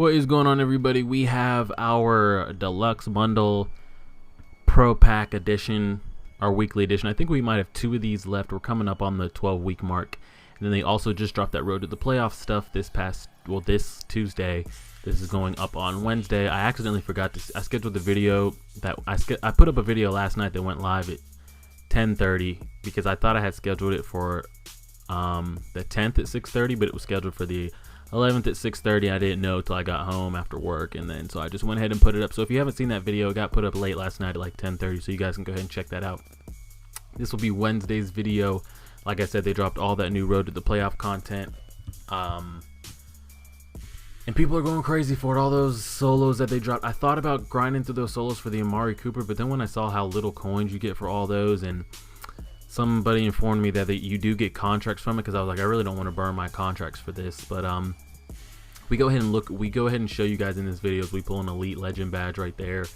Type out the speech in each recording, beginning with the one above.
What is going on, everybody? We have our deluxe bundle pro pack edition, our weekly edition. I think we might have two of these left. We're coming up on the 12-week mark. And then they also just dropped that road to the playoff stuff this Tuesday. This is going up on Wednesday. I accidentally forgot to, I scheduled the video that I put up a video last night that went live at 10:30 because I thought I had scheduled it for the 10th at 6:30, but it was scheduled for the 11th at 6:30. I didn't know till I got home after work, and then so I just went ahead and put it up. So if you haven't seen that video, it got put up late last night at like 10:30, so you guys can go ahead and check that out. This will be Wednesday's video. Like I said, they dropped all that new road to the playoff content, and people are going crazy for it. All those solos that they dropped, I thought about grinding through those solos for the Amari Cooper, but then when I saw how little coins you get for all those, and somebody informed me that you do get contracts from it, because I was like, I really don't want to burn my contracts for this. But we go ahead and show you guys in this video as we pull an elite legend badge right there.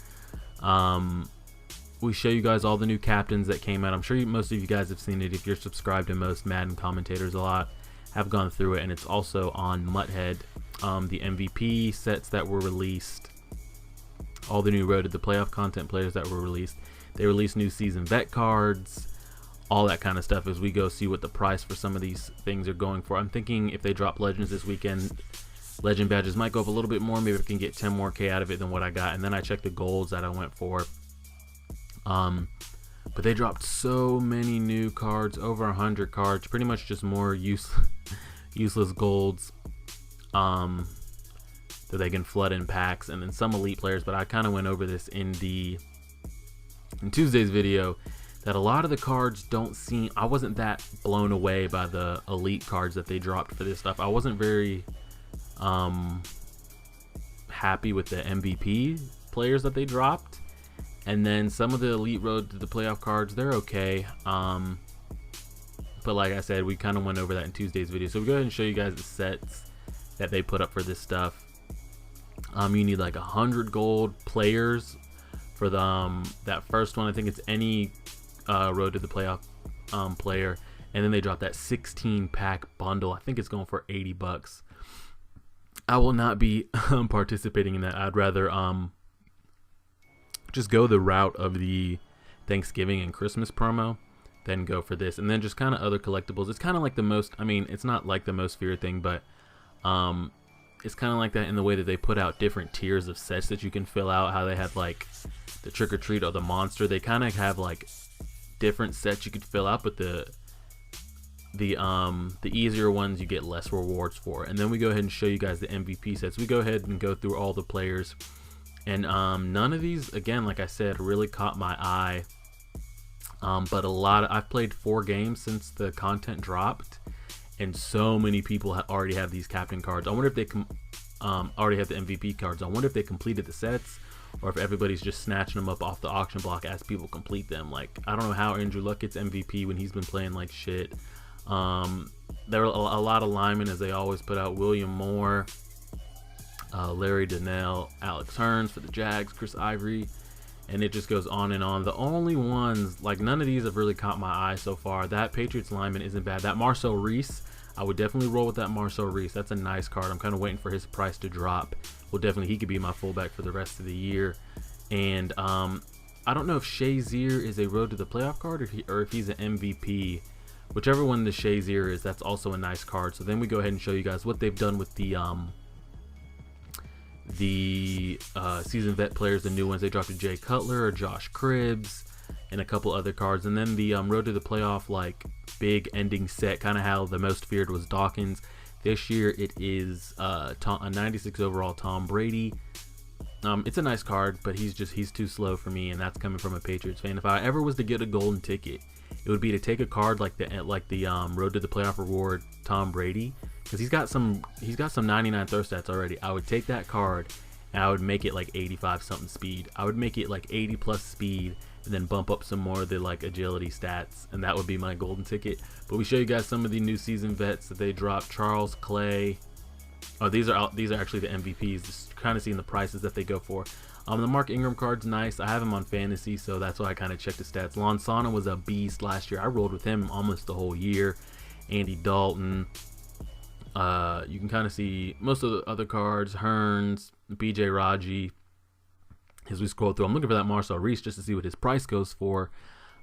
We show you guys all the new captains that came out. I'm sure most of you guys have seen it if you're subscribed to most Madden commentators. A lot have gone through it, and it's also on MUT. The MVP sets that were released, all the new road to the playoff content players that were released. They released new season vet cards, all that kind of stuff, as we go see what the price for some of these things are going for. I'm thinking if they drop legends this weekend, legend badges might go up a little bit more. Maybe I can get 10 more K out of it than what I got. And then I checked the golds that I went for. But they dropped so many new cards, over 100 cards, pretty much just more useless golds that they can flood in packs, and then some elite players. But I kind of went over this in Tuesday's video, that a lot of the cards don't seem, I wasn't that blown away by the elite cards that they dropped for this stuff. I wasn't very happy with the MVP players that they dropped. And then some of the elite road to the playoff cards, they're okay. But like I said, we kind of went over that in Tuesday's video. So we go ahead and show you guys the sets that they put up for this stuff. You need like 100 gold players for the that first one. I think it's any road to the playoff player. And then they dropped that 16 pack bundle. I think it's going for 80 bucks. I will not be participating in that. I'd rather just go the route of the Thanksgiving and Christmas promo, then go for this, and then just kind of other collectibles. It's kind of like the most, I mean, it's not like the most feared thing, but it's kind of like that in the way that they put out different tiers of sets that you can fill out. How they have like the trick or treat or the monster, they kind of have like different sets you could fill out, but the easier ones you get less rewards for. And then we go ahead and show you guys the MVP sets. We go ahead and go through all the players, and none of these, again, like I said, really caught my eye. But I've played 4 games since the content dropped, and so many people already have these captain cards. I wonder if they already have the MVP cards. I wonder if they completed the sets, or if everybody's just snatching them up off the auction block as people complete them. Like, I don't know how Andrew Luck gets MVP when he's been playing like shit. There were a lot of linemen, as they always put out. William Moore, Larry Donnell, Alex Hearns for the Jags, Chris Ivory, and it just goes on and on. The only ones, like, none of these have really caught my eye so far. That Patriots lineman isn't bad. That Marcel Reese, I would definitely roll with that Marcel Reese. That's a nice card. I'm kind of waiting for his price to drop. Well, definitely he could be my fullback for the rest of the year. And I don't know if Shazier is a road to the playoff card, or if he's an MVP. Whichever one the Shazier is, that's also a nice card. So then we go ahead and show you guys what they've done with the season vet players, the new ones. They dropped a Jay Cutler or Josh Cribbs and a couple other cards. And then the road to the playoff, like, big ending set, kind of how the most feared was Dawkins. This year it is a 96 overall Tom Brady. It's a nice card, but he's too slow for me, and that's coming from a Patriots fan. If I ever was to get a golden ticket, it would be to take a card like the road to the playoff reward Tom Brady, because he's got some 99 throw stats already. I would take that card and I would make it like 85 something speed. I would make it like 80 plus speed, and then bump up some more of the like agility stats, and that would be my golden ticket. But we show you guys some of the new season vets that they dropped. Charles Clay. Oh, these are actually the MVPs. Just kind of seeing the prices that they go for. The Mark Ingram card's nice. I have him on fantasy, so that's why I kind of checked the stats. Lonsana was a beast last year. I rolled with him almost the whole year. Andy Dalton, You can kind of see most of the other cards, Hearns, BJ Raji. As we scroll through, I'm looking for that Marcel Reese just to see what his price goes for.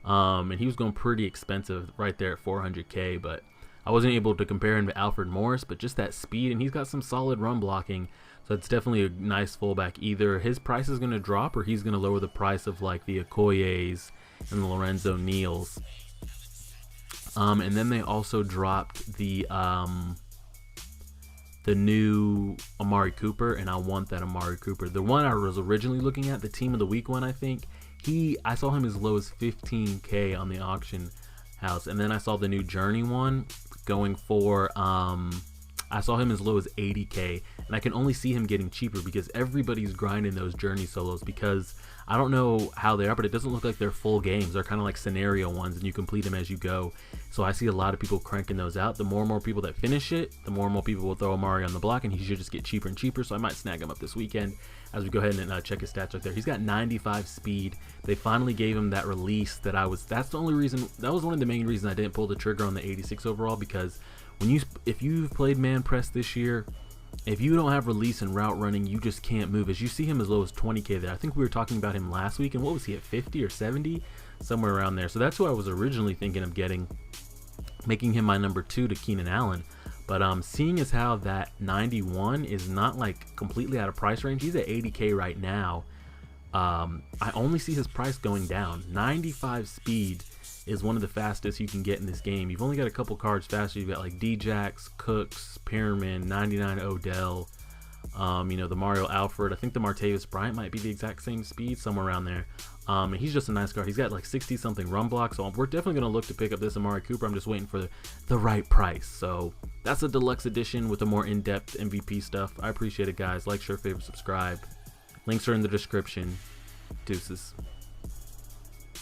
And he was going pretty expensive right there at 400K, but I wasn't able to compare him to Alfred Morris, but just that speed, and he's got some solid run blocking, so it's definitely a nice fullback. Either his price is going to drop or he's going to lower the price of like the Okoyes and the Lorenzo Neals. And then they also dropped the new Amari Cooper, and I want that Amari Cooper. The one I was originally looking at, the Team of the Week one, I think, I saw him as low as 15K on the auction house, and then I saw the new Journey one going for I saw him as low as 80K, and I can only see him getting cheaper because everybody's grinding those Journey solos, because I don't know how they are, but it doesn't look like they're full games. They're kind of like scenario ones, and you complete them as you go. So I see a lot of people cranking those out. The more and more people that finish it, the more and more people will throw Amari on the block, and he should just get cheaper and cheaper. So I might snag him up this weekend as we go ahead and check his stats right there. He's got 95 speed. They finally gave him that release that that's the only reason, that was one of the main reasons I didn't pull the trigger on the 86 overall, because if you've played man press this year, if you don't have release and route running, you just can't move. As you see him as low as 20K there. I think we were talking about him last week, and what was he at, 50 or 70? Somewhere around there. So that's who I was originally thinking of getting, making him my number 2 to Keenan Allen. But seeing as how that 91 is not like completely out of price range, he's at 80K right now. I only see his price going down. 95 speed is one of the fastest you can get in this game. You've only got a couple cards faster. You've got like D-Jax, Cooks, Pearman, 99 Odell, you know, the Mario Alfred. I think the Martavis Bryant might be the exact same speed, somewhere around there. And he's just a nice card. He's got like 60 something run block, so we're definitely going to look to pick up this Amari Cooper. I'm just waiting for the right price. So that's a deluxe edition with the more in-depth MVP stuff. I appreciate it, guys. Like, share, favorite, subscribe. Links are in the description. Deuces.